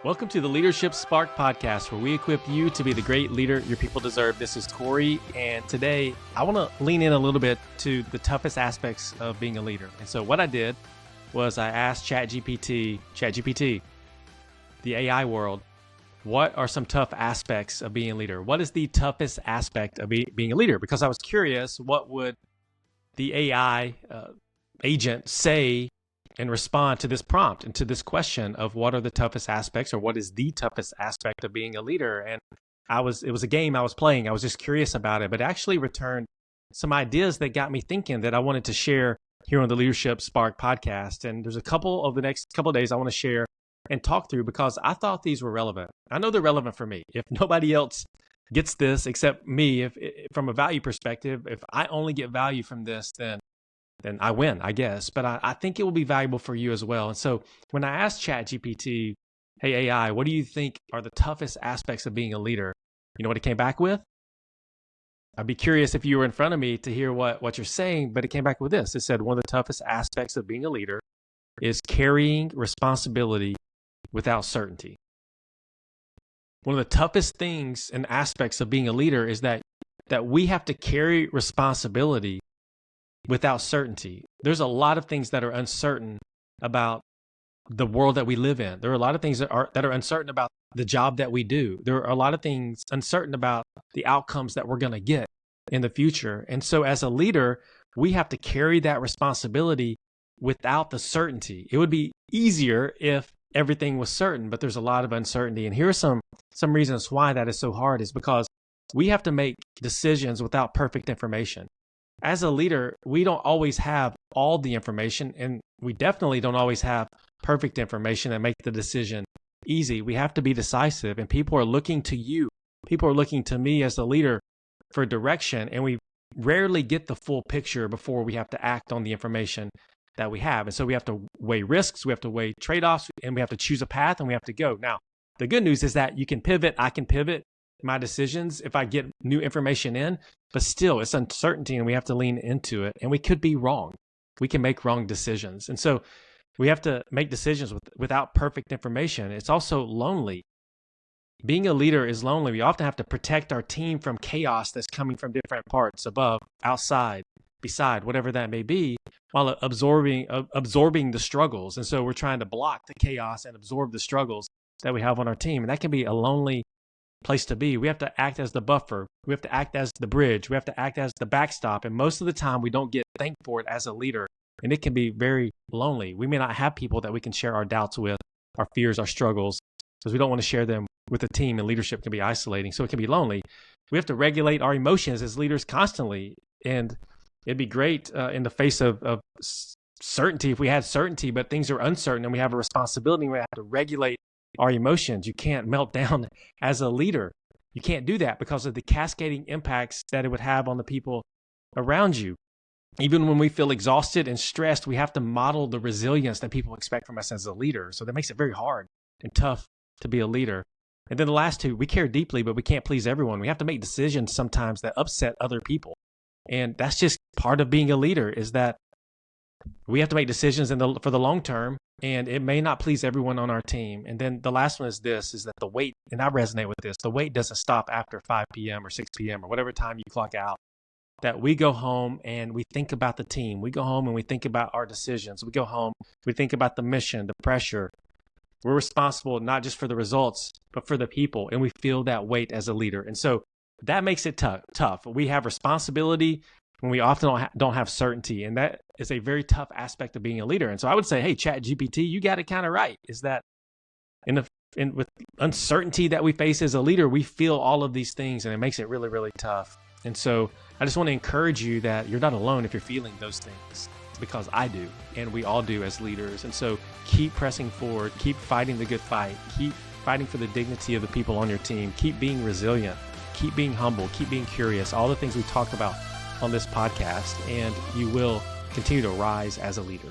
Welcome to the Leadership Spark podcast, where we equip you to be the great leader your people deserve. This is Corey, and today I want to lean in a little bit to the toughest aspects of being a leader. And so what I did was I asked ChatGPT, the AI world, what are some tough aspects of being a leader? What is the toughest aspect of being a leader? Because I was curious, what would the AI agent say and respond to this prompt and to this question of what are the toughest aspects, or what is the toughest aspect of being a leader? And it was a game I was playing. I was just curious about it, but it actually returned some ideas that got me thinking that I wanted to share here on the Leadership Spark podcast. And there's the next couple of days I want to share and talk through because I thought these were relevant. I know they're relevant for me. If nobody else gets this except me, if from a value perspective, if I only get value from this, then I win, I guess. But I think it will be valuable for you as well. And so when I asked ChatGPT, hey, AI, what do you think are the toughest aspects of being a leader? You know what it came back with? I'd be curious if you were in front of me to hear what you're saying, but it came back with this. It said one of the toughest aspects of being a leader is carrying responsibility without certainty. One of the toughest things and aspects of being a leader is that we have to carry responsibility without certainty. There's a lot of things that are uncertain about the world that we live in. There are a lot of things that are uncertain about the job that we do. There are a lot of things uncertain about the outcomes that we're going to get in the future. And so as a leader, we have to carry that responsibility without the certainty. It would be easier if everything was certain, but there's a lot of uncertainty. And here are some reasons why that is so hard is because we have to make decisions without perfect information. As a leader, we don't always have all the information, and we definitely don't always have perfect information that make the decision easy. We have to be decisive, and people are looking to you. People are looking to me as a leader for direction, and we rarely get the full picture before we have to act on the information that we have. And so we have to weigh risks, we have to weigh trade-offs, and we have to choose a path, and we have to go. Now, the good news is that you can pivot, I can pivot my decisions if I get new information in, but still it's uncertainty and we have to lean into it, and we could be wrong. We can make wrong decisions. And so we have to make decisions without perfect information. It's also lonely. Being a leader is lonely. We often have to protect our team from chaos that's coming from different parts, above, outside, beside, whatever that may be, while absorbing the struggles. And so we're trying to block the chaos and absorb the struggles that we have on our team. And that can be a lonely place to be. We have to act as the buffer. We have to act as the bridge. We have to act as the backstop. And most of the time, we don't get thanked for it as a leader. And it can be very lonely. We may not have people that we can share our doubts with, our fears, our struggles, because we don't want to share them with a team, and leadership can be isolating. So it can be lonely. We have to regulate our emotions as leaders constantly. And it'd be great in the face of certainty if we had certainty, but things are uncertain and we have a responsibility. We have to regulate our emotions. You can't melt down as a leader. You can't do that because of the cascading impacts that it would have on the people around you. Even when we feel exhausted and stressed, we have to model the resilience that people expect from us as a leader. So that makes it very hard and tough to be a leader. And then the last two, we care deeply, but we can't please everyone. We have to make decisions sometimes that upset other people. And that's just part of being a leader, is that we have to make decisions for the long term, and it may not please everyone on our team. And then the last one is that the wait, and I resonate with this, the wait doesn't stop after 5 p.m. or 6 p.m. or whatever time you clock out, that we go home and we think about the team. We go home and we think about our decisions. We go home, we think about the mission, the pressure. We're responsible not just for the results, but for the people, and we feel that weight as a leader. And so that makes it tough. We have responsibility when we often don't have certainty. And that is a very tough aspect of being a leader. And so I would say, hey, ChatGPT, you got it kind of right, is that with uncertainty that we face as a leader, we feel all of these things, and it makes it really, really tough. And so I just want to encourage you that you're not alone if you're feeling those things, because I do, and we all do as leaders. And so keep pressing forward, keep fighting the good fight, keep fighting for the dignity of the people on your team, keep being resilient, keep being humble, keep being curious, all the things we talked about on this podcast, and you will continue to rise as a leader.